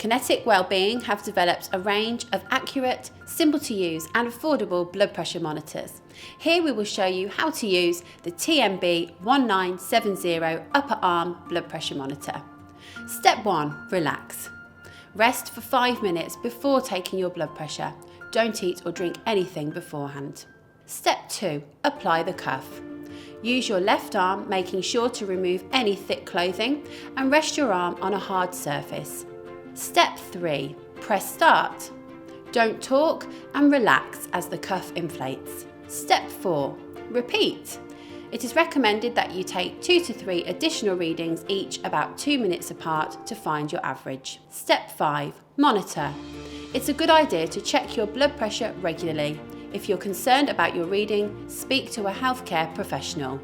Kinetik Wellbeing have developed a range of accurate, simple to use and affordable blood pressure monitors. Here we will show you how to use the TMB 1970 upper arm blood pressure monitor. Step 1. Relax. Rest for 5 minutes before taking your blood pressure. Don't eat or drink anything beforehand. Step 2. Apply the cuff. Use your left arm, making sure to remove any thick clothing, and rest your arm on a hard surface. Step 3. Press start. Don't talk and relax as the cuff inflates. Step 4. Repeat. It is recommended that you take 2 to 3 additional readings, each about 2 minutes apart, to find your average. Step 5. Monitor. It's a good idea to check your blood pressure regularly. If you're concerned about your reading, speak to a healthcare professional.